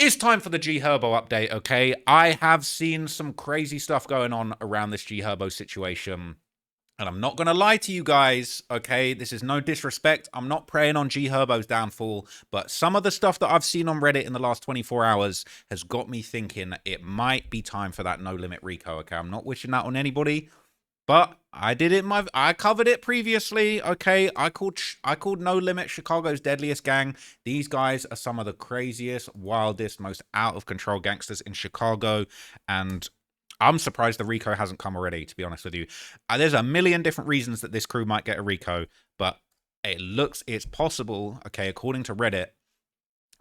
It's time for the G Herbo update, okay? I have seen some crazy stuff going on around this G Herbo situation. And I'm not going to lie to you guys, okay? This is no disrespect. I'm not preying on G Herbo's downfall. But some of the stuff that I've seen on Reddit in the last 24 hours has got me thinking it might be time for that No Limit RICO, okay? I'm not wishing that on anybody. But I did it. I covered it previously. Okay, I called No Limit Chicago's deadliest gang. These guys are some of the craziest, wildest, most out of control gangsters in Chicago, and I'm surprised the RICO hasn't come already. To be honest with you, there's a million different reasons that this crew might get a RICO, but it's possible. Okay, according to Reddit,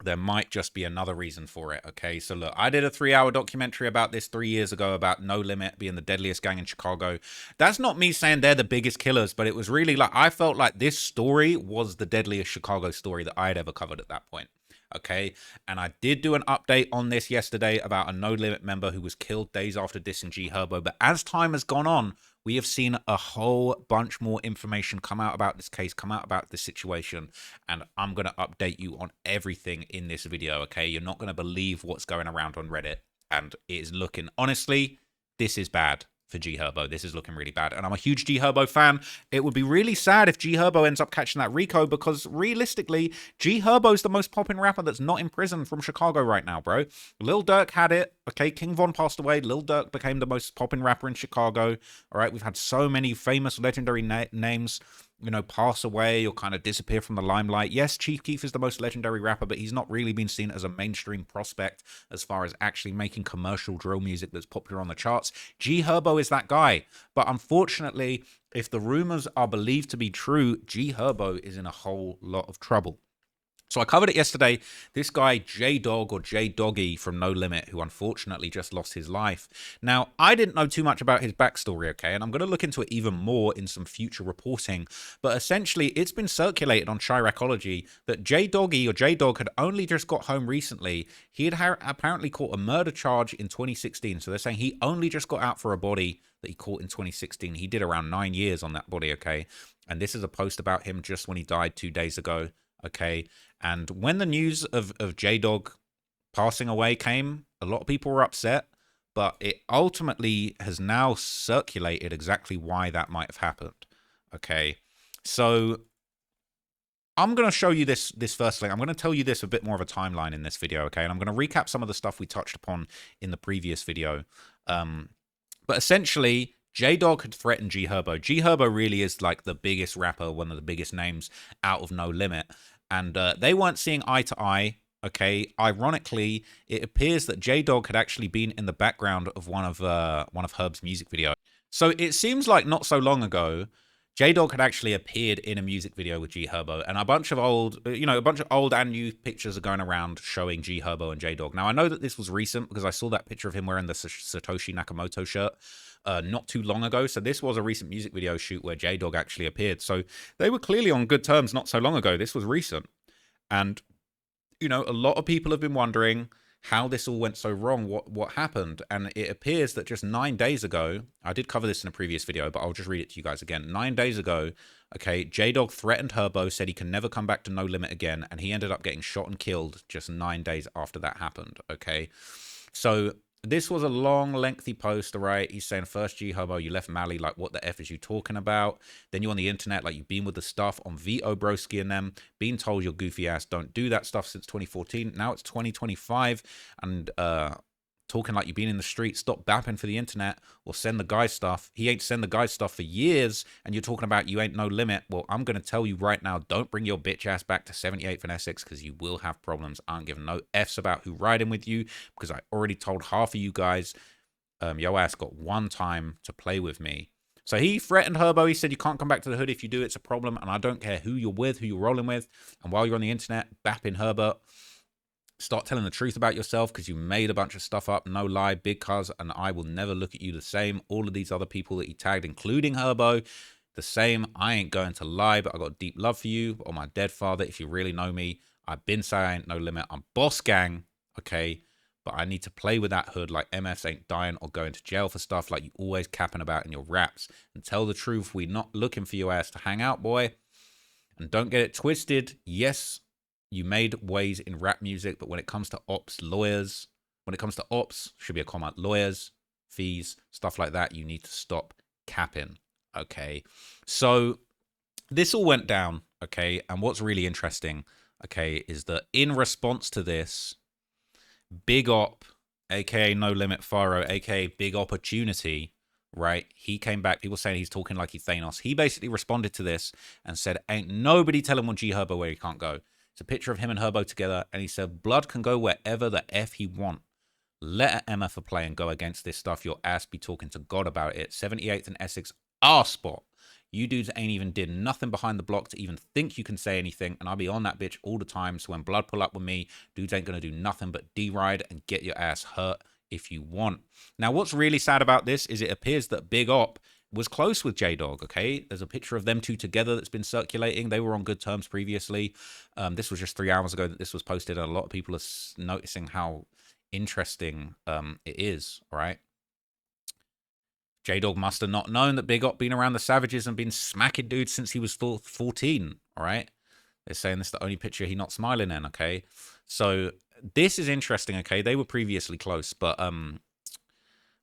there might just be another reason for it, okay? So look, I did a 3-hour documentary about this 3 years ago about No Limit being the deadliest gang in Chicago. That's not me saying they're the biggest killers, but it was really like, I felt like this story was the deadliest Chicago story that I had ever covered at that point, okay? And I did do an update on this yesterday about a No Limit member who was killed days after dissing G Herbo, but as time has gone on, we have seen a whole bunch more information come out about this case, come out about this situation, and I'm going to update you on everything in this video, okay? You're not going to believe what's going around on Reddit, and it is looking, honestly, this is bad for G Herbo. This is looking really bad, and I'm a huge G Herbo fan. It would be really sad if G Herbo ends up catching that RICO, because realistically, G Herbo's the most popping rapper that's not in prison from Chicago right now, bro. Lil Durk had it, okay? King Von passed away. Lil Durk became the most popping rapper in Chicago, all right? We've had so many famous, legendary names, you know, pass away or kind of disappear from the limelight. Yes, Chief Keef is the most legendary rapper, but he's not really been seen as a mainstream prospect as far as actually making commercial drill music that's popular on the charts. G Herbo is that guy. But unfortunately, if the rumors are believed to be true, G Herbo is in a whole lot of trouble. So I covered it yesterday. This guy, J-Dog or J-Doggy from No Limit, who unfortunately just lost his life. Now, I didn't know too much about his backstory, okay? And I'm going to look into it even more in some future reporting. But essentially, it's been circulated on Chiracology that J-Doggy or J-Dog had only just got home recently. He had apparently caught a murder charge in 2016. So they're saying he only just got out for a body that he caught in 2016. He did around 9 years on that body, okay? And this is a post about him just when he died 2 days ago. Okay, and when the news of J-Dog passing away came, a lot of people were upset, but it ultimately has now circulated exactly why that might have happened. Okay, so I'm going to show you this first link. I'm going to tell you this a bit more of a timeline in this video, okay? And I'm going to recap some of the stuff we touched upon in the previous video. But essentially, J-Dog had threatened G Herbo. G Herbo really is like the biggest rapper, one of the biggest names out of No Limit. And they weren't seeing eye to eye, okay? Ironically, it appears that J-Dog had actually been in the background of one of Herb's music videos. So it seems like not so long ago, J-Dog had actually appeared in a music video with G Herbo, and a bunch of old and new pictures are going around showing G Herbo and J-Dog. Now, I know that this was recent because I saw that picture of him wearing the Satoshi Nakamoto shirt not too long ago. So this was a recent music video shoot where J-Dog actually appeared. So they were clearly on good terms not so long ago. This was recent. And, you know, a lot of people have been wondering how this all went so wrong, what happened. And it appears that just 9 days ago, I did cover this in a previous video, but I'll just read it to you guys again. 9 days ago, okay, J-Dog threatened Herbo, said he can never come back to No Limit again, and he ended up getting shot and killed just 9 days after that happened, okay? So this was a long, lengthy post, all right? He's saying, first, G Herbo, you left Mali, like, what the F is you talking about? Then you on the internet, like, you've been with the stuff on Vito Broski and them, being told your goofy ass don't do that stuff since 2014. Now it's 2025, and talking like you've been in the street, stop bapping for the internet, or send the guy stuff. He ain't send the guy stuff for years, and you're talking about you ain't No Limit. Well, I'm going to tell you right now, don't bring your bitch ass back to 78th and Essex, because you will have problems. I aren't giving no Fs about who riding with you, because I already told half of you guys, yo ass got one time to play with me. So he threatened Herbo. He said, you can't come back to the hood. If you do, it's a problem, and I don't care who you're with, who you're rolling with. And while you're on the internet, bapping Herbert, start telling the truth about yourself, because you made a bunch of stuff up. No lie, big cuz, and I will never look at you the same. All of these other people that he tagged, including Herbo, the same. I ain't going to lie, but I got deep love for you. Or my dead father, if you really know me, I've been saying I ain't No Limit. I'm boss gang, okay? But I need to play with that hood like MFs ain't dying or going to jail for stuff like you always capping about in your raps. And tell the truth, we're not looking for your ass to hang out, boy. And don't get it twisted. Yes, You made waves in rap music, but when it comes to ops, lawyers, when it comes to ops, should be a comma, lawyers, fees, stuff like that, you need to stop capping. Okay. So this all went down. Okay. And what's really interesting, okay, is that in response to this, Big Op, aka No Limit Faro, aka Big Opportunity, right? He came back. People saying he's talking like he's Thanos. He basically responded to this and said, "Ain't nobody telling on G Herbo where he can't go." It's a picture of him and Herbo together, and he said, "Blood can go wherever the f he want. Let a MF play and go against this stuff. Your ass be talking to God about it. 78th and Essex, our spot. You dudes ain't even did nothing behind the block to even think you can say anything, and I'll be on that bitch all the time. So when Blood pull up with me, dudes ain't gonna do nothing but D-ride and get your ass hurt if you want." Now, what's really sad about this is it appears that Big Op was close with J-Dog, okay? There's a picture of them two together that's been circulating. They were on good terms previously. This was just 3 hours ago that this was posted, and a lot of people are noticing how interesting it is, right? J-Dog must have not known that Big Op been around the Savages and been smacking dudes since he was 14, all right? They're saying this is the only picture he not smiling in, okay? So this is interesting, okay? They were previously close, but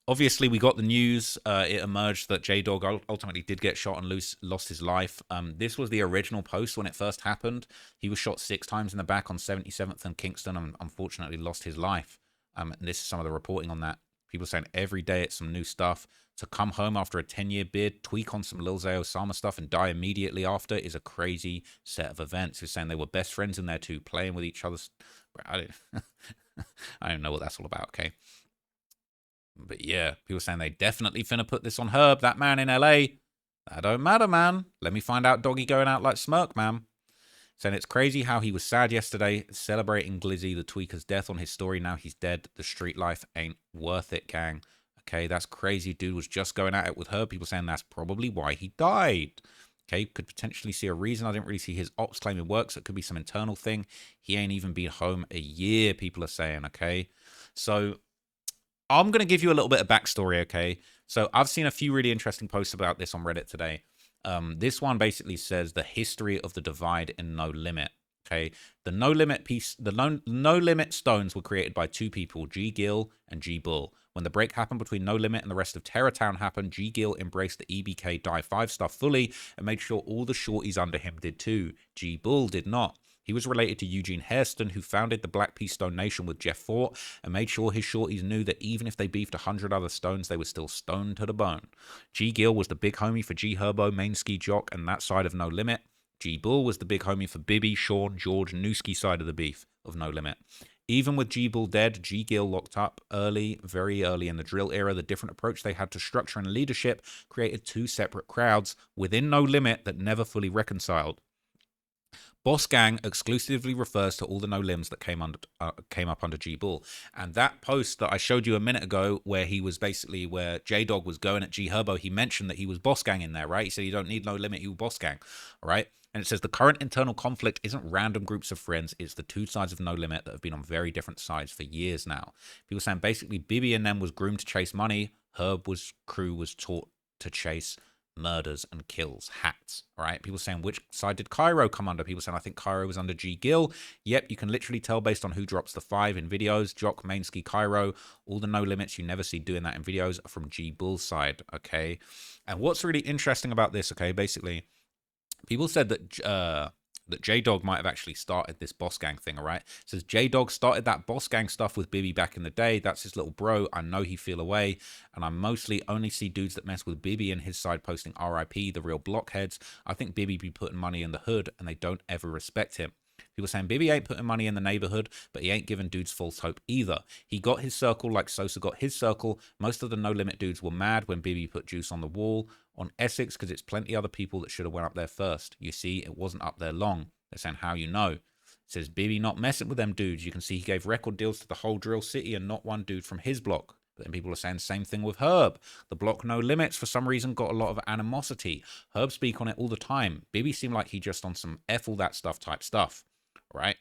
obviously we got the news. It emerged that J-Dog ultimately did get shot and lost his life. This was the original post when it first happened. He was shot 6 times in the back on 77th and Kingston and unfortunately lost his life. And this is some of the reporting on that. People saying every day it's some new stuff. To come home after a 10-year bid, tweak on some Lil Zay Osama stuff, and die immediately after is a crazy set of events. He's saying they were best friends in there too, playing with each other. I don't know what that's all about, okay? But yeah, people saying they definitely finna put this on Herb, that man in LA. That don't matter, man. Let me find out Doggy going out like Smirk, man. Saying it's crazy how he was sad yesterday, celebrating Glizzy, the tweaker's death on his story. Now he's dead. The street life ain't worth it, gang. Okay, that's crazy. Dude was just going at it with her. People saying that's probably why he died. Okay, could potentially see a reason. I didn't really see his ops claiming work, so it could be some internal thing. He ain't even been home a year, people are saying, okay? So I'm going to give you a little bit of backstory, okay? So I've seen a few really interesting posts about this on Reddit today. This one basically says the history of the divide in No Limit. Okay, the No Limit piece, the No Limit stones were created by 2 people, G Gill and G Bull. When the break happened between No Limit and the rest of Terrortown happened, G Gill embraced the EBK Die 5 stuff fully and made sure all the shorties under him did too. G Bull did not. He was related to Eugene Hairston, who founded the Black Peace Stone Nation with Jeff Fort and made sure his shorties knew that even if they beefed 100 other stones, they were still stoned to the bone. G Gill was the big homie for G Herbo, Main Ski Jock, and that side of No Limit. G Bull was the big homie for Bibby, Sean, George, Newski side of the beef of No Limit. Even with G Bull dead, G Gill locked up early, very early in the drill era. The different approach they had to structure and leadership created 2 separate crowds within No Limit that never fully reconciled. Boss Gang exclusively refers to all the no limbs that came up under G Bull. And that post that I showed you a minute ago, where he was basically where J-Dog was going at G Herbo, he mentioned that he was Boss Gang in there, right? He said you don't need No Limit, you Boss Gang, all right? And it says the current internal conflict isn't random groups of friends, it's the 2 sides of No Limit that have been on very different sides for years now. People saying basically Bibby and them was groomed to chase money, crew was taught to chase murders and kills, hats, all right? People saying, which side did Cairo come under? People saying, I think Cairo was under G Gill. Yep, you can literally tell based on who drops the 5 in videos. Jock, Mainski, Cairo, all the No Limits you never see doing that in videos are from G Bull's side, okay? And what's really interesting about this, okay, basically, people said that J-Dog might have actually started this Boss Gang thing, all right? It says J-Dog started that Boss Gang stuff with Bibby back in the day. That's his little bro. I know he feel away. And I mostly only see dudes that mess with Bibby and his side posting RIP, the real blockheads. I think Bibby be putting money in the hood and they don't ever respect him. People saying Bibby ain't putting money in the neighborhood, but he ain't giving dudes false hope either. He got his circle like Sosa got his circle. Most of the No Limit dudes were mad when Bibby put juice on the wall on Essex because it's plenty other people that should have went up there first. You see, it wasn't up there long. They're saying how you know. It says Bibby not messing with them dudes. You can see he gave record deals to the whole drill city and not one dude from his block. But then people are saying the same thing with Herb. The block No Limits for some reason got a lot of animosity. Herb speak on it all the time. Bibby seemed like he just on some F all that stuff type stuff. Right?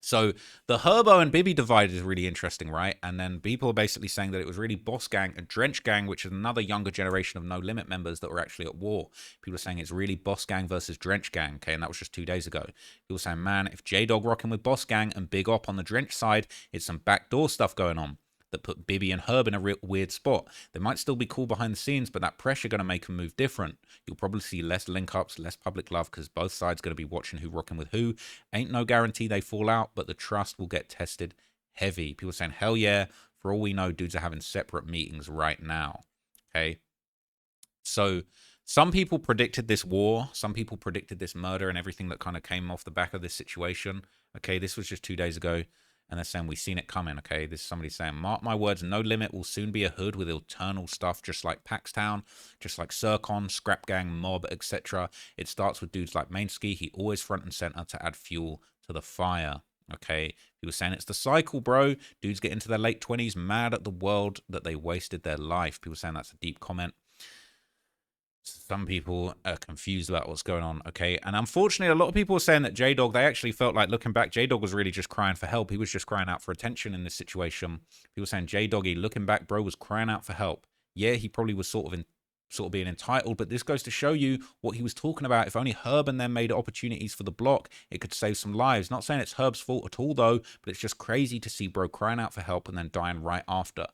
So the Herbo and Bibby divide is really interesting, right? And then people are basically saying that it was really Boss Gang and Drench Gang, which is another younger generation of No Limit members that were actually at war. People are saying it's really Boss Gang versus Drench Gang, okay? And that was just 2 days ago. People saying, man, if J-Dog rocking with Boss Gang and Big Op on the Drench side, it's some backdoor stuff going on that put Bibby and Herb in a real weird spot. They might still be cool behind the scenes, but that pressure going to make them move different. You'll probably see less link-ups, less public love, because both sides going to be watching who rocking with who. Ain't no guarantee they fall out, but the trust will get tested heavy. People saying, hell yeah, for all we know, dudes are having separate meetings right now. Okay? So some people predicted this war. Some people predicted this murder and everything that kind of came off the back of this situation. Okay, this was just 2 days ago. And they're saying, we've seen it coming, okay? This is somebody saying, mark my words, No Limit will soon be a hood with eternal stuff, just like Paxtown, just like Circon, Scrap Gang, Mob, etc. It starts with dudes like Mainski. He always front and center to add fuel to the fire, okay? He was saying, it's the cycle, bro. Dudes get into their late 20s, mad at the world that they wasted their life. People saying that's a deep comment. Some people are confused about what's going on, okay? And unfortunately, a lot of people are saying that J-Dog, they actually felt like, looking back, J-Dog was really just crying for help. He was just crying out for attention in this situation. People saying J-Doggy, looking back, bro, was crying out for help. Yeah, he probably was sort of being entitled, but this goes to show you what he was talking about. If only Herb and them made opportunities for the block, it could save some lives. Not saying it's Herb's fault at all, though, but it's just crazy to see bro crying out for help and then dying right after.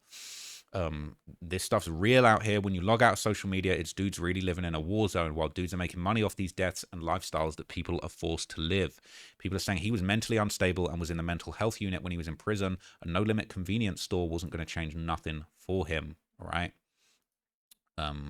This stuff's real out here. When you log out of social media, it's dudes really living in a war zone while dudes are making money off these deaths and lifestyles that people are forced to live. People are saying he was mentally unstable and was in the mental health unit when he was in prison. A No Limit convenience store wasn't going to change nothing for him, all right?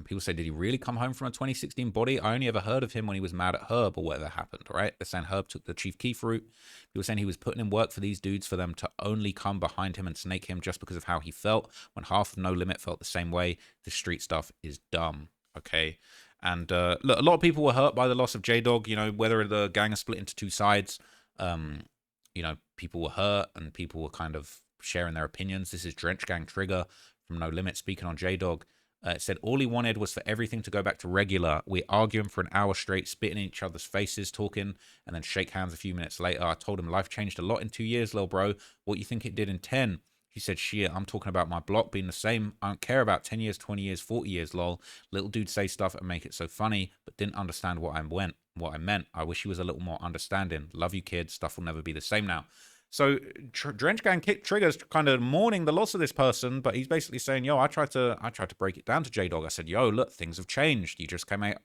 People say, did he really come home from a 2016 body? I only ever heard of him when he was mad at Herb or whatever happened, right? They're saying Herb took the Chief Keef route. People saying he was putting in work for these dudes for them to only come behind him and snake him just because of how he felt, when half of No Limit felt the same way. The street stuff is dumb, okay? And look, a lot of people were hurt by the loss of J-Dog, you know, whether the gang is split into two sides. You know, people were hurt and people were kind of sharing their opinions. This is Drench Gang Trigger from No Limit speaking on J-Dog. It said all he wanted was for everything to go back to regular. We're arguing for an hour straight, spitting in each other's faces, talking, and then shake hands a few minutes later. I told him life changed a lot in 2 years, little bro. What you think it did in 10? He said, shit, I'm talking about my block being the same. I don't care about 10 years, 20 years, 40 years, lol. Little dude say stuff and make it so funny, but didn't understand what I meant. I wish he was a little more understanding. Love you, kid. Stuff will never be the same now. So Drench Gang Trigger's kind of mourning the loss of this person, but he's basically saying, yo, I tried to break it down to J-Dog. I said, yo, look, things have changed. You just came out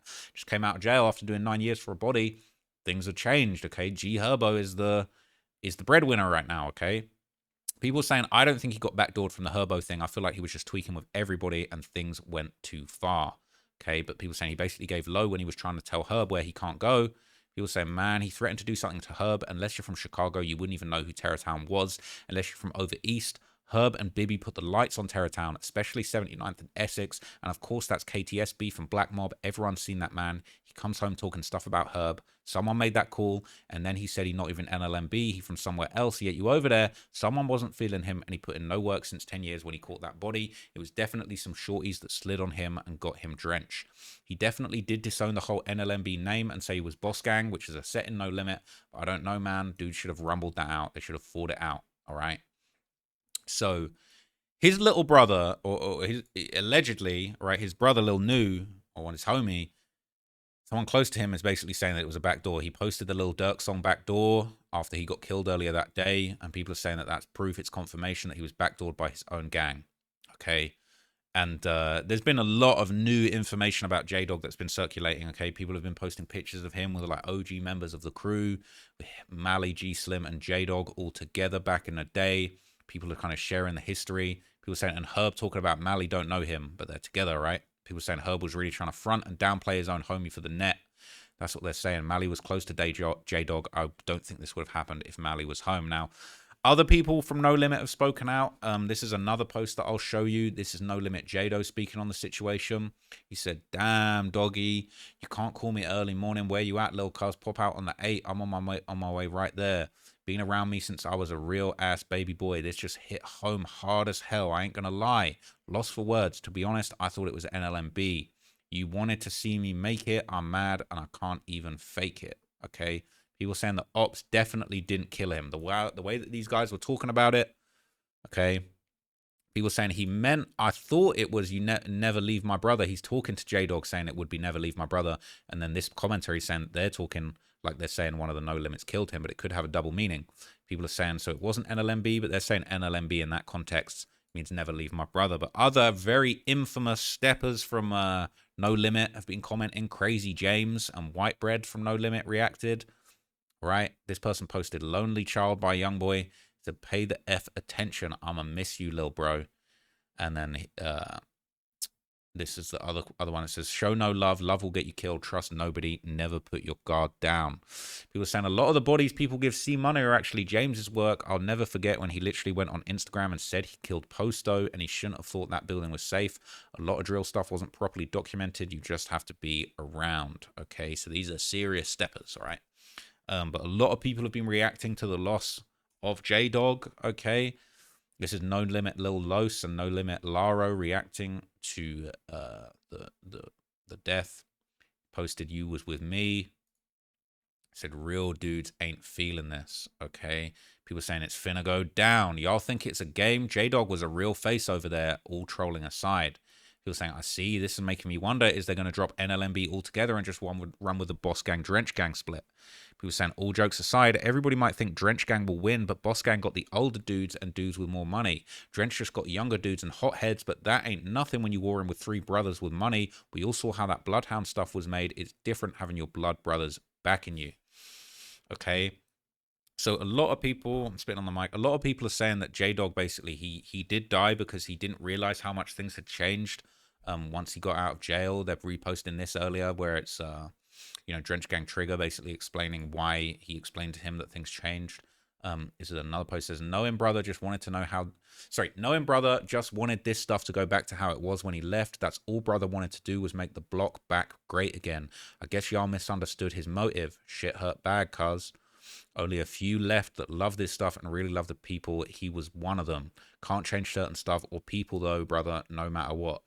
of jail after doing 9 years for a body. Things have changed, okay? G Herbo is the breadwinner right now, okay? People saying, I don't think he got backdoored from the Herbo thing. I feel like he was just tweaking with everybody and things went too far, okay? But people saying he basically gave low when he was trying to tell Herb where he can't go. People say, man, he threatened to do something to Herb. Unless you're from Chicago, you wouldn't even know who Terrortown was. Unless you're from over east, Herb and Bibby put the lights on Terrortown, especially 79th and Essex. And of course, that's KTS beef and Black Mob. Everyone's seen that man. He comes home talking stuff about Herb. Someone made that call, and then he said he's not even NLMB. He's from somewhere else, yet you over there. Someone wasn't feeling him, and he put in no work since 10 years when he caught that body. It was definitely some shorties that slid on him and got him drenched. He definitely did disown the whole NLMB name and say he was Boss Gang, which is a set in No Limit. But I don't know, man. Dude should have rumbled that out. They should have fought it out, all right? So his little brother, or his, allegedly, right, his brother Lil Nu, or his homie, someone close to him is basically saying that it was a backdoor. He posted the Lil Durk song Backdoor after he got killed earlier that day, and people are saying that that's proof, it's confirmation that he was backdoored by his own gang, okay? And there's been a lot of new information about J-Dog that's been circulating, okay? People have been posting pictures of him with like OG members of the crew, Mally, G-Slim, and J-Dog all together back in the day. People are kind of sharing the history. People saying, and Herb talking about Mally don't know him, but they're together, right? People saying Herb was really trying to front and downplay his own homie for the net. That's what they're saying. Mally was close to J-Dog. I don't think this would have happened if Mally was home. Now, other people from No Limit have spoken out. This is another post that I'll show you. This is No Limit Jado speaking on the situation. He said, damn, doggy, you can't call me early morning. Where you at, lil' cuz? Pop out on the 8. I'm on my way right there. Being around me since I was a real ass baby boy. This just hit home hard as hell. I ain't gonna lie. Lost for words. To be honest, I thought it was NLMB. You wanted to see me make it. I'm mad and I can't even fake it. Okay? People saying the ops definitely didn't kill him. The way that these guys were talking about it, okay? People saying he meant, I thought it was you never leave my brother. He's talking to J-Dog saying it would be never leave my brother. And then this commentary saying they're talking like they're saying one of the No Limits killed him, but it could have a double meaning. People are saying, so it wasn't NLMB, but they're saying NLMB in that context means never leave my brother. But other very infamous steppers from No Limit have been commenting. Crazy James and Whitebread from No Limit reacted. Right? This person posted Lonely Child by Youngboy. To pay the F attention. I'ma miss you, lil bro. And then this is the other one. It says, show no love. Love will get you killed. Trust nobody. Never put your guard down. People are saying a lot of the bodies people give C Money are actually James's work. I'll never forget when he literally went on Instagram and said he killed Posto and he shouldn't have thought that building was safe. A lot of drill stuff wasn't properly documented. You just have to be around. Okay, so these are serious steppers, all right? But a lot of people have been reacting to the loss of J-Dog, okay? This is No Limit Lil Los and No Limit Laro reacting to the death. Posted, you was with me. Said, real dudes ain't feeling this, okay? People saying it's finna go down. Y'all think it's a game? J-Dog was a real face over there, all trolling aside. People saying, I see, this is making me wonder, is they going to drop NLMB altogether and just run with the Boss Gang Drench Gang split? People saying, all jokes aside, everybody might think Drench Gang will win, but Boss Gang got the older dudes and dudes with more money. Drench just got younger dudes and hotheads, but that ain't nothing when you war in with three brothers with money. We all saw how that Bloodhound stuff was made. It's different having your blood brothers backing you. Okay? So a lot of people, I'm spitting on the mic, a lot of people are saying that J-Dog basically, he did die because he didn't realize how much things had changed once he got out of jail. They're reposting this earlier where it's, you know, Drench Gang Trigger basically explaining why he explained to him that things changed. Is it another post that says, Knowing Brother just wanted to know how, Knowing Brother just wanted this stuff to go back to how it was when he left. That's all Brother wanted to do was make the block back great again. I guess y'all misunderstood his motive. Shit hurt bad, cuz. Only a few left that love this stuff and really love the people. He was one of them. Can't change certain stuff or people though, brother, no matter what.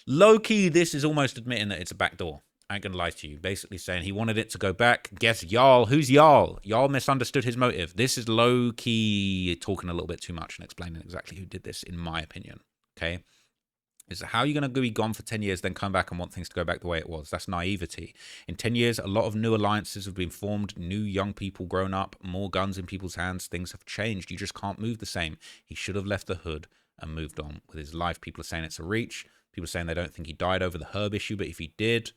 Low-key, this is almost admitting that it's a backdoor. I ain't gonna lie to you. Basically saying he wanted it to go back. Guess y'all. Who's y'all? Y'all misunderstood his motive. This is low-key talking a little bit too much and explaining exactly who did this, in my opinion. Okay? Is how you're going to be gone for 10 years, then come back and want things to go back the way it was. That's naivety. In 10 years, a lot of new alliances have been formed, new young people grown up, more guns in people's hands. Things have changed. You just can't move the same. He should have left the hood and moved on with his life. People are saying it's a reach. People are saying they don't think he died over the Herb issue, but if he did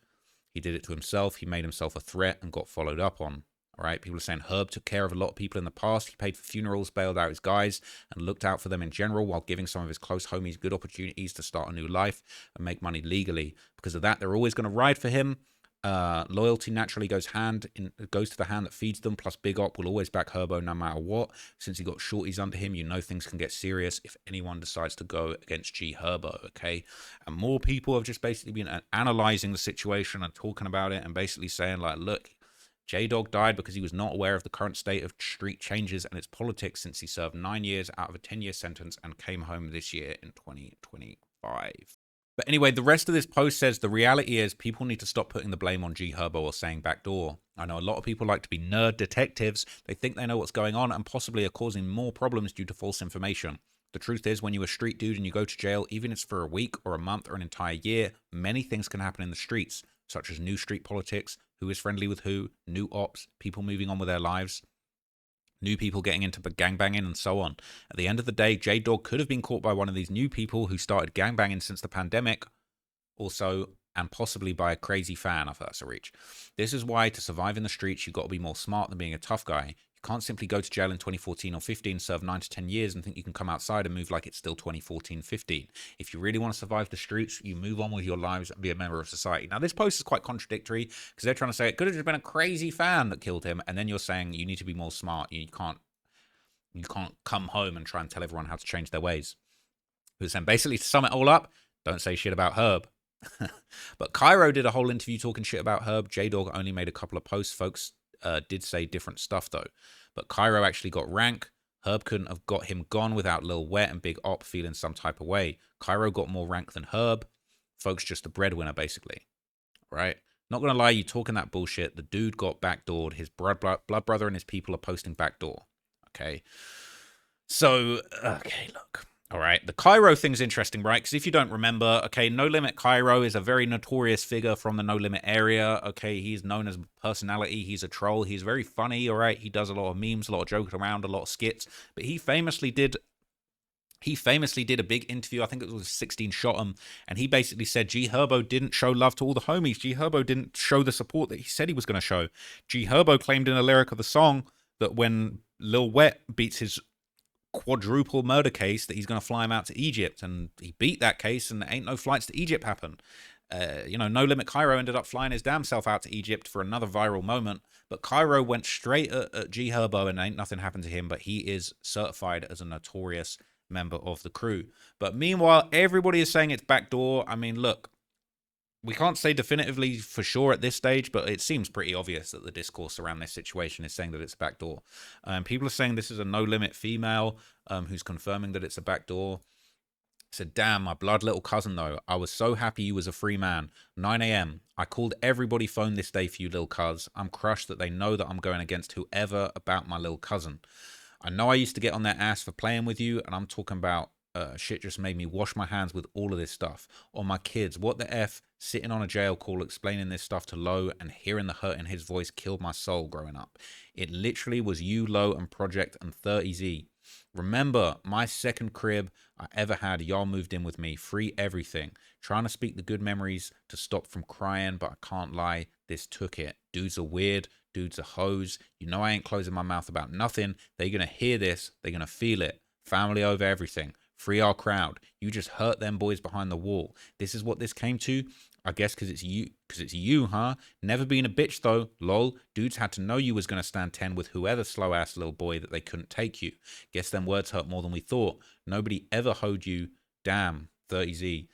it to himself. He made himself a threat and got followed up on. All right, people are saying Herb took care of a lot of people in the past. He paid for funerals, bailed out his guys, and looked out for them in general while giving some of his close homies good opportunities to start a new life and make money legally. Because of that, they're always going to ride for him. Loyalty naturally goes to the hand that feeds them. Plus, Big Op will always back Herbo no matter what. Since he got shorties under him, you know things can get serious if anyone decides to go against G Herbo. Okay, and more people have just basically been analyzing the situation and talking about it and basically saying like, look. J-Dog died because he was not aware of the current state of street changes and its politics since he served 9 years out of a 10-year sentence and came home this year in 2025. But anyway, the rest of this post says the reality is people need to stop putting the blame on G Herbo or saying backdoor. I know a lot of people like to be nerd detectives. They think they know what's going on and possibly are causing more problems due to false information. The truth is, when you're a street dude and you go to jail, even if it's for a week or a month or an entire year, many things can happen in the streets, such as new street politics, who is friendly with who, new ops, people moving on with their lives, new people getting into gangbanging, and so on. At the end of the day, J-Dog could have been caught by one of these new people who started gangbanging since the pandemic, also, and possibly by a crazy fan. I thought that's a reach. This is why, to survive in the streets, you've got to be more smart than being a tough guy. You can't simply go to jail in 2014 or 15, serve 9 to 10 years, and think you can come outside and move like it's still 2014-15. If you really want to survive the streets, you move on with your lives and be a member of society. Now, this post is quite contradictory because they're trying to say it could have just been a crazy fan that killed him, and then you're saying you need to be more smart. You can't come home and try and tell everyone how to change their ways. And basically, to sum it all up, don't say shit about Herb. But Cairo did a whole interview talking shit about Herb. J-Dog only made a couple of posts. Folks did say different stuff, though. But Cairo actually got rank. Herb couldn't have got him gone without Lil Wet and Big Op feeling some type of way. Cairo got more rank than Herb. Folks, just the breadwinner, basically. Right? Not gonna lie, you talking that bullshit. The dude got backdoored. His blood brother and his people are posting backdoor. Okay. So, okay, look. All right. The Cairo thing's interesting, right? Because if you don't remember, okay, No Limit Cairo is a very notorious figure from the No Limit area. Okay. He's known as a personality. He's a troll. He's very funny. All right. He does a lot of memes, a lot of joking around, a lot of skits. But he famously did a big interview. I think it was 16 Shot 'em, and he basically said G Herbo didn't show love to all the homies. G Herbo didn't show the support that he said he was going to show. G Herbo claimed in a lyric of the song that when Lil Wet beats his quadruple murder case, that he's going to fly him out to Egypt, and he beat that case, and there ain't no flights to Egypt happen. No Limit Cairo ended up flying his damn self out to Egypt for another viral moment, but Cairo went straight at G Herbo, and ain't nothing happened to him, but he is certified as a notorious member of the crew. But meanwhile, everybody is saying it's backdoor. I mean, look, we can't say definitively for sure at this stage, but it seems pretty obvious that the discourse around this situation is saying that it's a backdoor. People are saying this is a No Limit female who's confirming that it's a backdoor. Said, damn, my blood little cousin, though. I was so happy you was a free man. 9 a.m. I called everybody phone this day for you, lil cuz. I'm crushed that they know that I'm going against whoever about my little cousin. I know I used to get on their ass for playing with you, and I'm talking about shit just made me wash my hands with all of this stuff. Or my kids, what the F, sitting on a jail call explaining this stuff to Low and hearing the hurt in his voice killed my soul growing up. It literally was you, Low, and Project and 30Z. Remember, my second crib I ever had, y'all moved in with me, free everything. Trying to speak the good memories to stop from crying, but I can't lie, this took it. Dudes are weird, dudes are hoes. You know I ain't closing my mouth about nothing. They're going to hear this, they're going to feel it. Family over everything. Free our crowd. You just hurt them boys behind the wall. This is what this came to. I guess because it's you, huh? Never been a bitch though, lol. Dudes had to know you was gonna stand 10 with whoever slow ass little boy that they couldn't take you. Guess them words hurt more than we thought. Nobody ever hoed you. Damn, 30Z.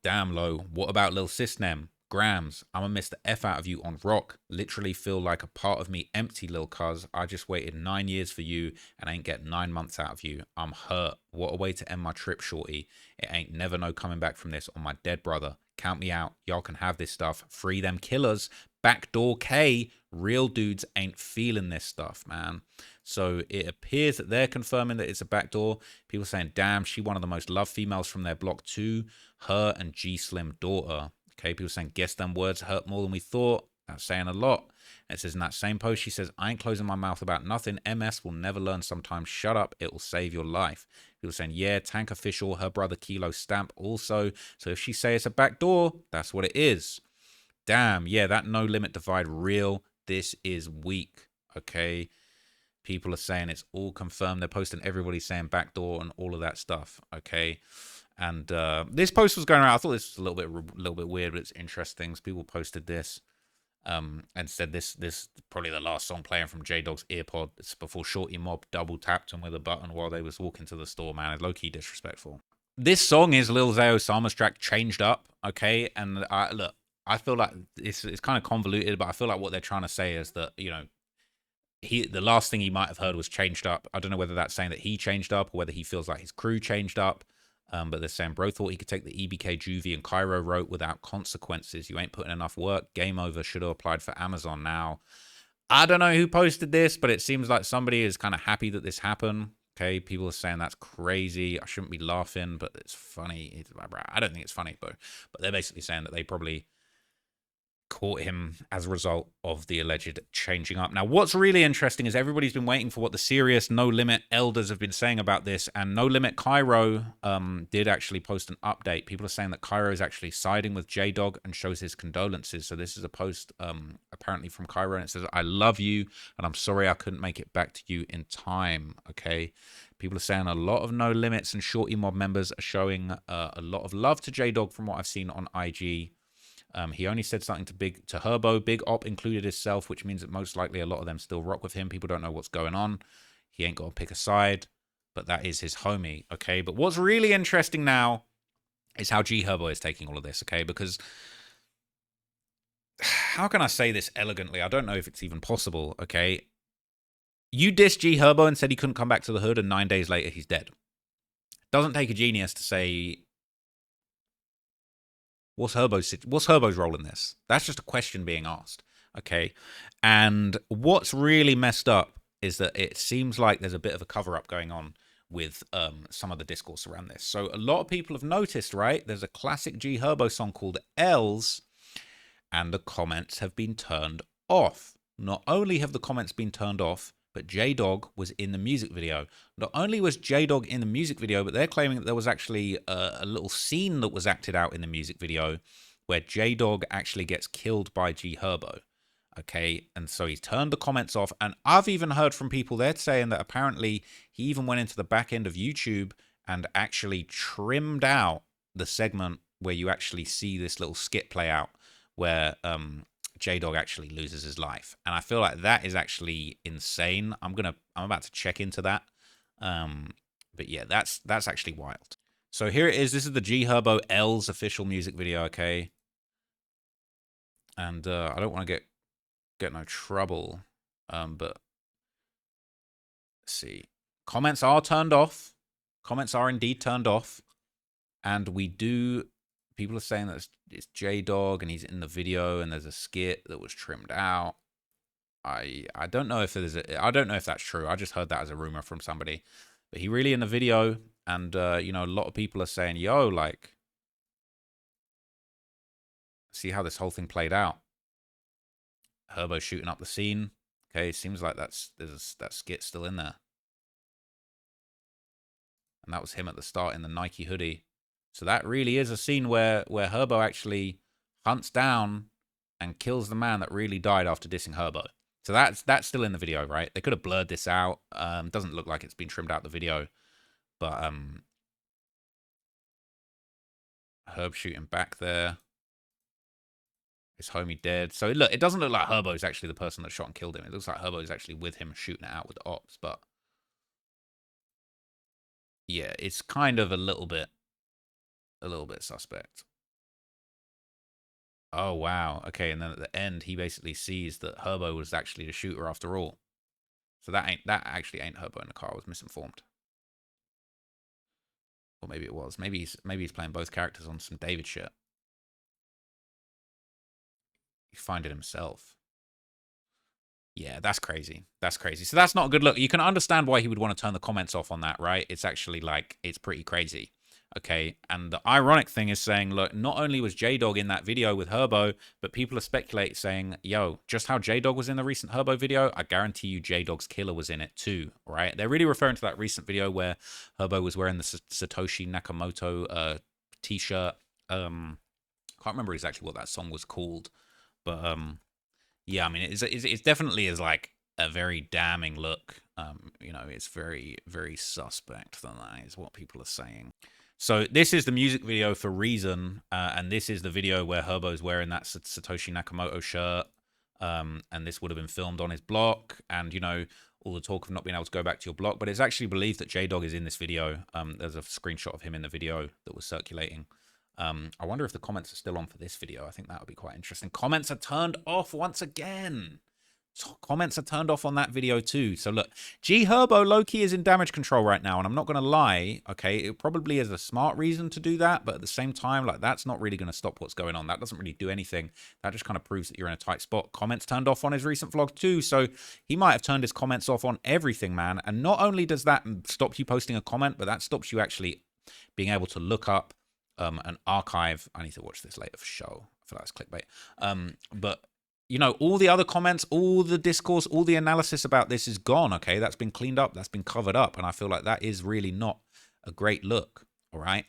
Damn, Low. What about Lil Sysnem? Grams, I'ma miss the F out of you on rock. Literally feel like a part of me empty, lil cuz. I just waited 9 years for you and ain't get 9 months out of you. I'm hurt. What a way to end my trip, shorty. It ain't never no coming back from this on my dead brother. Count me out. Y'all can have this stuff. Free them killers. Backdoor K. Real dudes ain't feeling this stuff, man. So it appears that they're confirming that it's a backdoor. People saying, damn, she one of the most loved females from their block too. Her and G Slim daughter. Okay, people saying, guess them words hurt more than we thought. That's saying a lot. And it says in that same post, she says, I ain't closing my mouth about nothing. MS will never learn sometimes. Shut up. It will save your life. People saying, yeah, Tank official, her brother Kilo stamp also. So if she say it's a backdoor, that's what it is. Damn, yeah, that No Limit divide real. This is weak. Okay. People are saying it's all confirmed. They're posting everybody saying backdoor and all of that stuff. Okay. And this post was going around. I thought this was a little bit weird, but it's interesting. So people posted this and said this probably the last song playing from J-Dog's earpod. It's before Shorty Mob double tapped him with a button while they was walking to the store, man. It's low-key disrespectful. This song is Lil Zay Osama's track Changed Up, okay? And look, I feel like it's kind of convoluted, but I feel like what they're trying to say is that, you know, the last thing he might have heard was Changed Up. I don't know whether that's saying that he changed up or whether he feels like his crew changed up. But they're saying, bro thought he could take the EBK Juvie and Cairo wrote without consequences. You ain't putting enough work. Game over. Should have applied for Amazon now. I don't know who posted this, but it seems like somebody is kind of happy that this happened. Okay, people are saying that's crazy. I shouldn't be laughing, but it's funny. I don't think it's funny, but they're basically saying that they probably caught him as a result of the alleged changing up. Now, what's really interesting is everybody's been waiting for what the serious No Limit elders have been saying about this, and No Limit Cairo did actually post an update. People are saying that Cairo is actually siding with J-Dog and shows his condolences. So this is a post apparently from Cairo, and it says, I love you, and I'm sorry I couldn't make it back to you in time, okay? People are saying a lot of No Limits and Shorty Mob members are showing a lot of love to J-Dog from what I've seen on IG. He only said something to Herbo. Big Op included himself, which means that most likely a lot of them still rock with him. People don't know what's going on. He ain't got to pick a side, but that is his homie, okay? But what's really interesting now is how G Herbo is taking all of this, okay? Because how can I say this elegantly? I don't know if it's even possible, okay? You dissed G Herbo and said he couldn't come back to the hood, and 9 days later he's dead. Doesn't take a genius to say What's Herbo's role in this? That's just a question being asked. Okay. And what's really messed up is that it seems like there's a bit of a cover up going on with some of the discourse around this. So a lot of people have noticed, right? There's a classic G Herbo song called L's, and the comments have been turned off. Not only have the comments been turned off, but J-Dog was in the music video. Not only was J-Dog in the music video, but they're claiming that there was actually a little scene that was acted out in the music video where J-Dog actually gets killed by G Herbo. Okay, and so he's turned the comments off, and I've even heard from people there saying that apparently he even went into the back end of YouTube and actually trimmed out the segment where you actually see this little skit play out where J-Dog actually loses his life. And I feel like that is actually insane. I'm about to check into that. But yeah, that's actually wild. So here it is. This is the G Herbo L's official music video, okay? And I don't want to get no trouble. But let's see. Comments are turned off. Comments are indeed turned off. And people are saying that it's J-Dog and he's in the video and there's a skit that was trimmed out. I don't know if I don't know if that's true. I just heard that as a rumor from somebody. But he really in the video, and you know, a lot of people are saying, yo, like, see how this whole thing played out. Herbo shooting up the scene. Okay, seems like there's that skit still in there. And that was him at the start in the Nike hoodie. So that really is a scene where Herbo actually hunts down and kills the man that really died after dissing Herbo. So that's still in the video, right? They could have blurred this out. Doesn't look like it's been trimmed out the video. But Herb shooting back there. His homie dead. So it doesn't look like Herbo's actually the person that shot and killed him. It looks like Herbo's actually with him shooting it out with the ops. But yeah, it's kind of a little bit suspect. Oh, wow. Okay, and then at the end, he basically sees that Herbo was actually the shooter after all. So that actually ain't Herbo in the car. I was misinformed. Or maybe it was. Maybe he's playing both characters on some David shit. He find it himself. Yeah, that's crazy. That's crazy. So that's not a good look. You can understand why he would want to turn the comments off on that, right? It's actually like, it's pretty crazy. Okay, and the ironic thing is saying, look, not only was J-Dog in that video with Herbo, but people are speculating saying, yo, just how J-Dog was in the recent Herbo video, I guarantee you J-Dog's killer was in it too, right? They're really referring to that recent video where Herbo was wearing the Satoshi Nakamoto t-shirt. Can't remember exactly what that song was called, but yeah, I mean, it definitely is like a very damning look. You know, it's very, very suspect. That is what people are saying. So this is the music video for Reason, and this is the video where Herbo's wearing that Satoshi Nakamoto shirt, and this would have been filmed on his block, and, you know, all the talk of not being able to go back to your block, but it's actually believed that J-Dog is in this video. There's a screenshot of him in the video that was circulating. I wonder if the comments are still on for this video. I think that would be quite interesting. Comments are turned off once again. So comments are turned off on that video too. So look, G Herbo low-key is in damage control right now, and I'm not going to lie, okay, it probably is a smart reason to do that, but at the same time, like, that's not really going to stop what's going on. That doesn't really do anything. That just kind of proves that you're in a tight spot. Comments turned off on his recent vlog too, so he might have turned his comments off on everything, man. And not only does that stop you posting a comment, but that stops you actually being able to look up an archive. I need to watch this later for show. I feel like it's clickbait. But you know, all the other comments, all the discourse, all the analysis about this is gone, okay? That's been cleaned up. That's been covered up. And I feel like that is really not a great look, all right?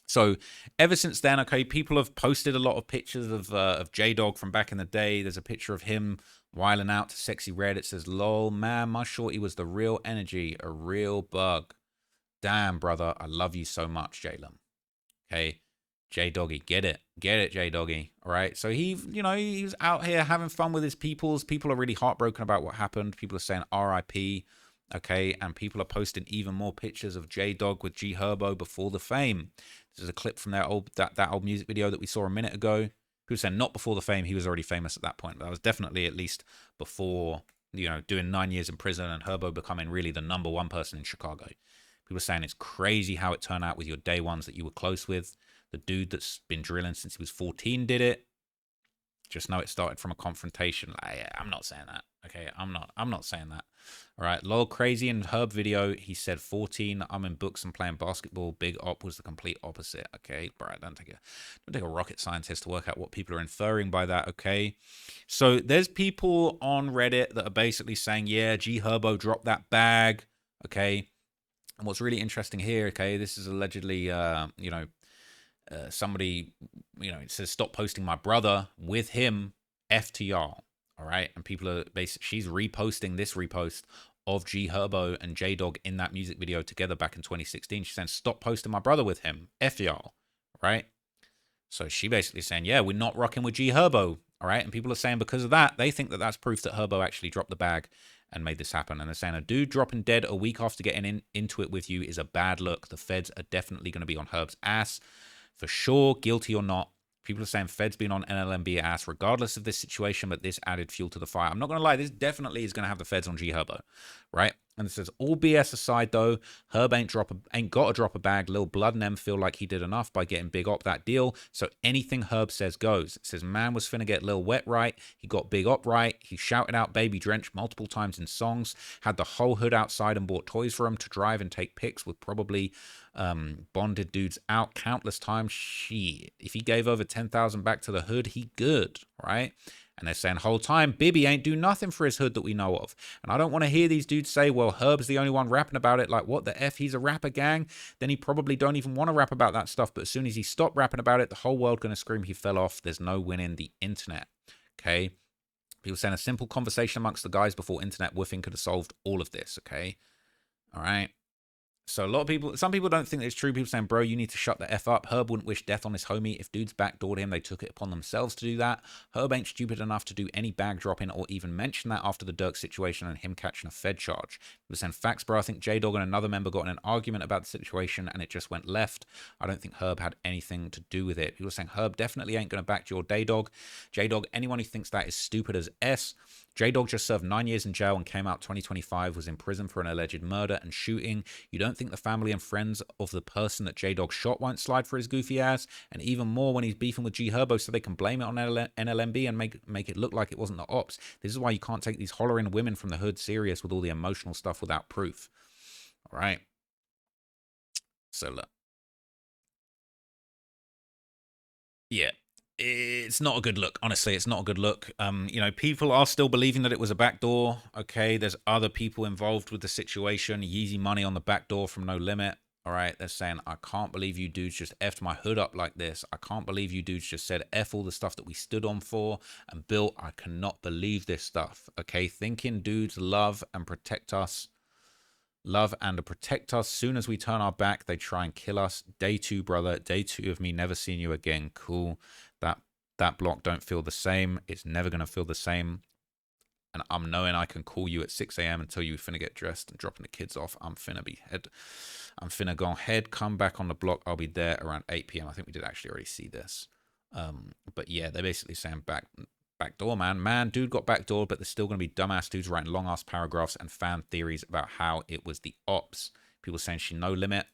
So ever since then, okay, people have posted a lot of pictures of J-Dog from back in the day. There's a picture of him whiling out to Sexy Red. It says, lol, man, my shorty was the real energy, a real bug. Damn, brother, I love you so much, Jalen. Okay? J-Doggy, get it, J-Doggy, all right? So he, you know, he was out here having fun with his peoples. People are really heartbroken about what happened. People are saying R.I.P., okay? And people are posting even more pictures of J-Dog with G Herbo before the fame. This is a clip from that old music video that we saw a minute ago. People saying not before the fame. He was already famous at that point. But that was definitely at least before, you know, doing 9 years in prison and Herbo becoming really the #1 person in Chicago. People are saying it's crazy how it turned out with your day ones that you were close with. The dude that's been drilling since he was 14 did it. Just know it started from a confrontation. I'm not saying that. Okay, I'm not saying that. All right, lol, crazy in Herb video, he said 14. I'm in books and playing basketball. Big op was the complete opposite. Okay, bro, don't take a rocket scientist to work out what people are inferring by that. Okay, so there's people on Reddit that are basically saying, yeah, G Herbo dropped that bag. Okay, and what's really interesting here, okay, this is allegedly, somebody, it says stop posting my brother with him, FTR. All right, and people are basically, she's reposting this repost of G Herbo and J Dog in that music video together back in 2016. She's saying stop posting my brother with him, F y'all. Right, so she basically saying, yeah, we're not rocking with G Herbo. All right, and people are saying because of that, they think that that's proof that Herbo actually dropped the bag and made this happen. And they're saying a dude dropping dead a week after getting into it with you is a bad look. The feds are definitely going to be on Herb's ass for sure, guilty or not. People are saying Fed's been on NLMB ass regardless of this situation, but this added fuel to the fire. I'm not going to lie, this definitely is going to have the Feds on G Herbo, right? And it says, all BS aside, though, Herb ain't got to drop a bag. Lil Blood and them feel like he did enough by getting Big Op that deal. So anything Herb says goes. It says, man was finna get Lil Wet right. He got Big Op right. He shouted out Baby Drench multiple times in songs. Had the whole hood outside and bought toys for him to drive and take pics with probably bonded dudes out countless times. Shit. If he gave over 10,000 back to the hood, he good, right? And they're saying whole time, Bibby ain't do nothing for his hood that we know of. And I don't want to hear these dudes say, well, Herb's the only one rapping about it. Like, what the F? He's a rapper, gang. Then he probably don't even want to rap about that stuff. But as soon as he stopped rapping about it, the whole world going to scream he fell off. There's no winning the internet. Okay? People saying a simple conversation amongst the guys before internet woofing could have solved all of this. Okay? All right? So a lot of people, some people don't think it's true. People saying, bro, you need to shut the F up. Herb wouldn't wish death on his homie. If dudes backdoored him, they took it upon themselves to do that. Herb ain't stupid enough to do any bag dropping or even mention that after the Dirk situation and him catching a Fed charge. People saying, facts, bro. I think J-Dog and another member got in an argument about the situation and it just went left. I don't think Herb had anything to do with it. People saying, Herb definitely ain't going to back your J-Dog. J-Dog, anyone who thinks that is stupid as S. J-Dog just served 9 years in jail and came out 2025, was in prison for an alleged murder and shooting. You don't think the family and friends of the person that J-Dog shot won't slide for his goofy ass? And even more when he's beefing with G Herbo so they can blame it on NLMB and make it look like it wasn't the ops. This is why you can't take these hollering women from the hood serious with all the emotional stuff without proof. All right. So look. Yeah. It's not a good look. Honestly, it's not a good look. People are still believing that it was a backdoor. Okay, there's other people involved with the situation. Yeezy Money on the backdoor from No Limit. All right, they're saying, I can't believe you dudes just effed my hood up like this. I can't believe you dudes just said F all the stuff that we stood on for and built. I cannot believe this stuff. Okay, thinking dudes love and protect us. Love and protect us. Soon as we turn our back, they try and kill us. Day 2, brother. Day 2 of me never seeing you again. Cool. That block don't feel the same. It's never going to feel the same. And I'm knowing I can call you at 6 a.m. until you finna get dressed and dropping the kids off. I'm finna go ahead, come back on the block. I'll be there around 8 p.m. I think we did actually already see this. But yeah, they're basically saying backdoor, man. Dude got backdoored, but there's still going to be dumbass dudes writing long-ass paragraphs and fan theories about how it was the ops. People saying she No Limit,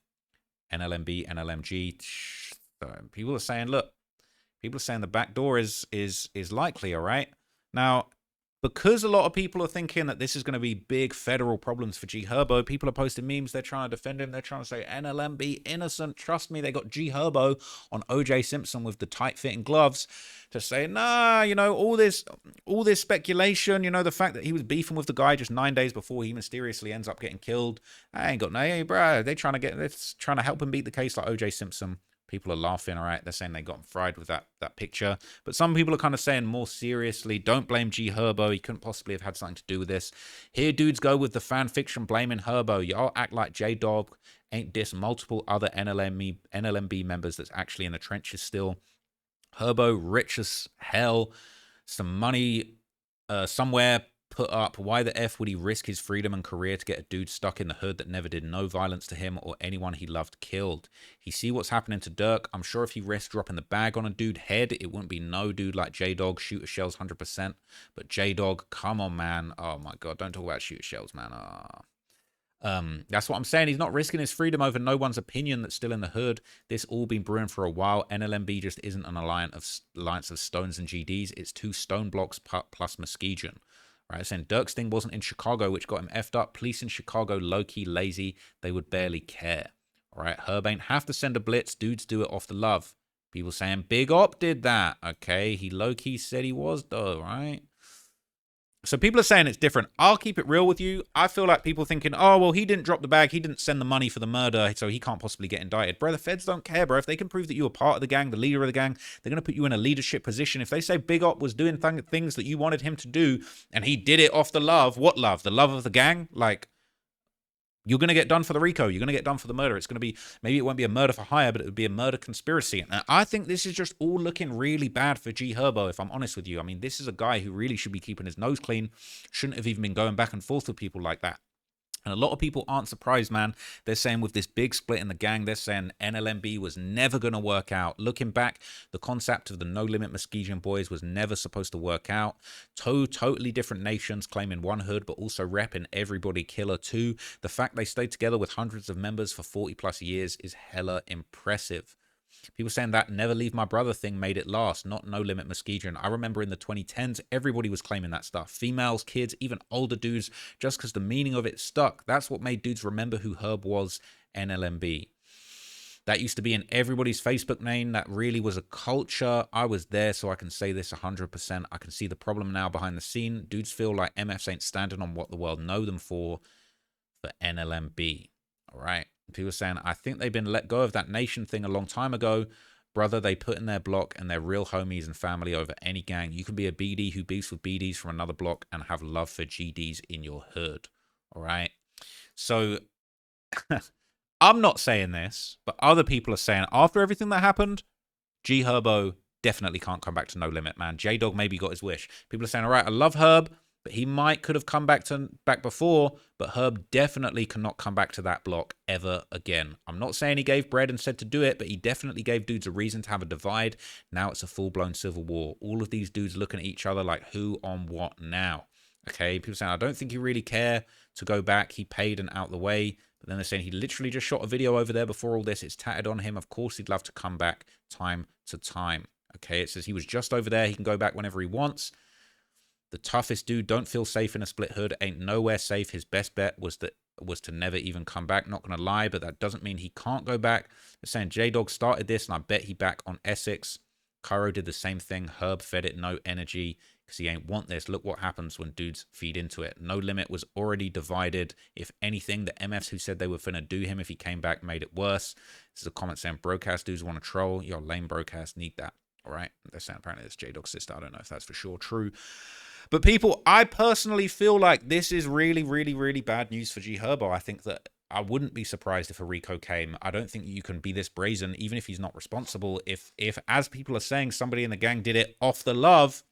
NLMB, NLMG. So people are saying, look, people are saying the backdoor is likely, all right? Now, because a lot of people are thinking that this is going to be big federal problems for G Herbo, people are posting memes. They're trying to defend him. They're trying to say NLMB innocent. Trust me, they got G Herbo on OJ Simpson with the tight-fitting gloves to say, nah, all this speculation, the fact that he was beefing with the guy just 9 days before he mysteriously ends up getting killed. I ain't got no, hey, bro. They're trying to help him beat the case like OJ Simpson. People are laughing, all right? They're saying they got him fried with that picture. But some people are kind of saying more seriously, don't blame G Herbo. He couldn't possibly have had something to do with this. Here dudes go with the fan fiction blaming Herbo. Y'all act like J-Dog ain't dissed multiple other NLMB members that's actually in the trenches still. Herbo, rich as hell. Some money somewhere put up. Why the F would he risk his freedom and career to get a dude stuck in the hood that never did no violence to him or anyone he loved killed? He see what's happening to Dirk. I'm sure if he risked dropping the bag on a dude head, it wouldn't be no dude like J-Dog, shooter shells 100%. But J-Dog, come on, man. Oh my God, don't talk about shooter shells, man. That's what I'm saying. He's not risking his freedom over no one's opinion that's still in the hood. This all been brewing for a while. NLMB just isn't an alliance of stones and GDs. It's 2 stone blocks plus Muskegon. Right, saying Dirk Sting wasn't in Chicago, which got him effed up. Police in Chicago, low-key lazy. They would barely care. All right, Herb ain't have to send a blitz. Dudes do it off the love. People saying Big Op did that. Okay, he low-key said he was, though, right? So people are saying it's different. I'll keep it real with you. I feel like people thinking, oh, well, he didn't drop the bag. He didn't send the money for the murder, so he can't possibly get indicted. Bro, the feds don't care, bro. If they can prove that you were part of the gang, the leader of the gang, they're going to put you in a leadership position. If they say Big Op was doing things that you wanted him to do, and he did it off the love, what love? The love of the gang? Like, you're going to get done for the RICO. You're going to get done for the murder. It's going to be, maybe it won't be a murder for hire, but it would be a murder conspiracy. And I think this is just all looking really bad for G Herbo, if I'm honest with you. I mean, this is a guy who really should be keeping his nose clean. Shouldn't have even been going back and forth with people like that. And a lot of people aren't surprised, man. They're saying with this big split in the gang, they're saying NLMB was never going to work out. Looking back, the concept of the No Limit Muskegon boys was never supposed to work out. Two totally different nations claiming one hood, but also repping everybody killer too. The fact they stayed together with hundreds of members for 40 plus years is hella impressive. People saying that never leave my brother thing made it last, not No Limit Muskegon. I remember in the 2010s, everybody was claiming that stuff. Females, kids, even older dudes, just because the meaning of it stuck. That's what made dudes remember who Herb was, NLMB. That used to be in everybody's Facebook name. That really was a culture. I was there, so I can say this 100%. I can see the problem now behind the scene. Dudes feel like MFs ain't standing on what the world know them for NLMB. All right. People saying, I think they've been let go of that nation thing a long time ago. Brother, they put in their block and they're real homies and family over any gang. You can be a BD who beefs with BDs from another block and have love for GDs in your hood. All right. So I'm not saying this, but other people are saying after everything that happened, G Herbo definitely can't come back to No Limit, man. J-Dog maybe got his wish. People are saying, all right, I love Herb, but he could have come back before, but Herb definitely cannot come back to that block ever again. I'm not saying he gave bread and said to do it, but he definitely gave dudes a reason to have a divide. Now it's a full-blown civil war. All of these dudes looking at each other like who on what now. Okay, people saying, I don't think he really care to go back. He paid and out the way. But then they're saying he literally just shot a video over there before all this. It's tatted on him. Of course he'd love to come back time to time. Okay, it says he was just over there. He can go back whenever he wants. The toughest dude don't feel safe in a split hood. Ain't nowhere safe. His best bet was to never even come back. Not going to lie, but that doesn't mean he can't go back. They're saying J-Dog started this, and I bet he back on Essex. Cairo did the same thing. Herb fed it no energy because he ain't want this. Look what happens when dudes feed into it. No Limit was already divided. If anything, the MFs who said they were finna do him if he came back made it worse. This is a comment saying, broadcast dudes want to troll. Your lame broadcast need that. All right. They're saying apparently it's J-Dog's sister. I don't know if that's for sure true. But people, I personally feel like this is really, really, really bad news for G Herbo. I think that I wouldn't be surprised if a RICO came. I don't think you can be this brazen, even if he's not responsible. If as people are saying, somebody in the gang did it off the love,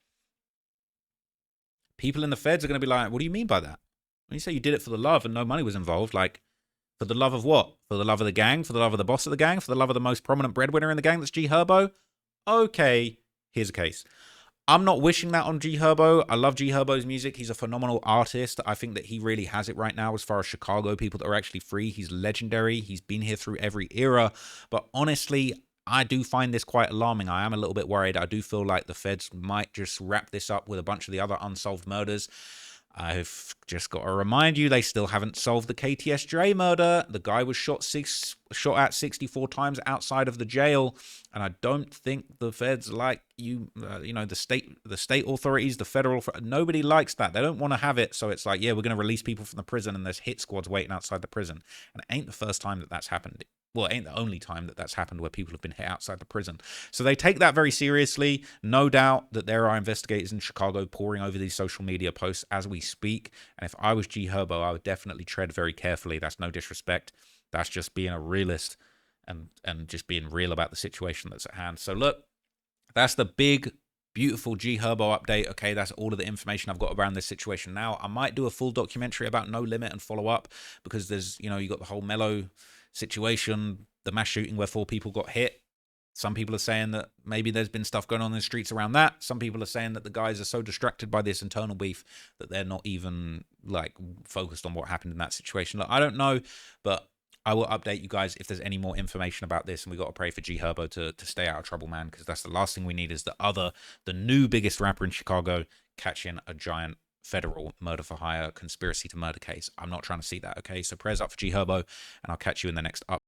people in the feds are going to be like, what do you mean by that? When you say you did it for the love and no money was involved, like, for the love of what? For the love of the gang? For the love of the boss of the gang? For the love of the most prominent breadwinner in the gang that's G Herbo? Okay, here's a case. I'm not wishing that on G Herbo. I love G Herbo's music. He's a phenomenal artist. I think that he really has it right now as far as Chicago people that are actually free. He's legendary. He's been here through every era. But honestly, I do find this quite alarming. I am a little bit worried. I do feel like the feds might just wrap this up with a bunch of the other unsolved murders. I've just got to remind you, they still haven't solved the KTS Dre murder. The guy was shot at 64 times outside of the jail, and I don't think the feds like the state authorities, the federal, nobody likes that. They don't want to have it, so it's like, yeah, we're going to release people from the prison, and there's hit squads waiting outside the prison, and it ain't the first time that that's happened. Well, it ain't the only time that that's happened where people have been hit outside the prison. So they take that very seriously. No doubt that there are investigators in Chicago poring over these social media posts as we speak. And if I was G Herbo, I would definitely tread very carefully. That's no disrespect. That's just being a realist and just being real about the situation that's at hand. So look, that's the big, beautiful G Herbo update. Okay, that's all of the information I've got around this situation now. I might do a full documentary about No Limit and follow up because there's, you got the whole Mellow situation, the mass shooting where 4 people got hit. Some people are saying that maybe there's been stuff going on in the streets around that. Some people are saying that the guys are so distracted by this internal beef that they're not even like focused on what happened in that situation. Look, I don't know, but I will update you guys if there's any more information about this. And we got to pray for G Herbo to stay out of trouble, man, because that's the last thing we need is the new biggest rapper in Chicago catching a giant federal murder for hire conspiracy to murder case. I'm not trying to see that. Okay, so prayers up for G Herbo, and I'll catch you in the next update.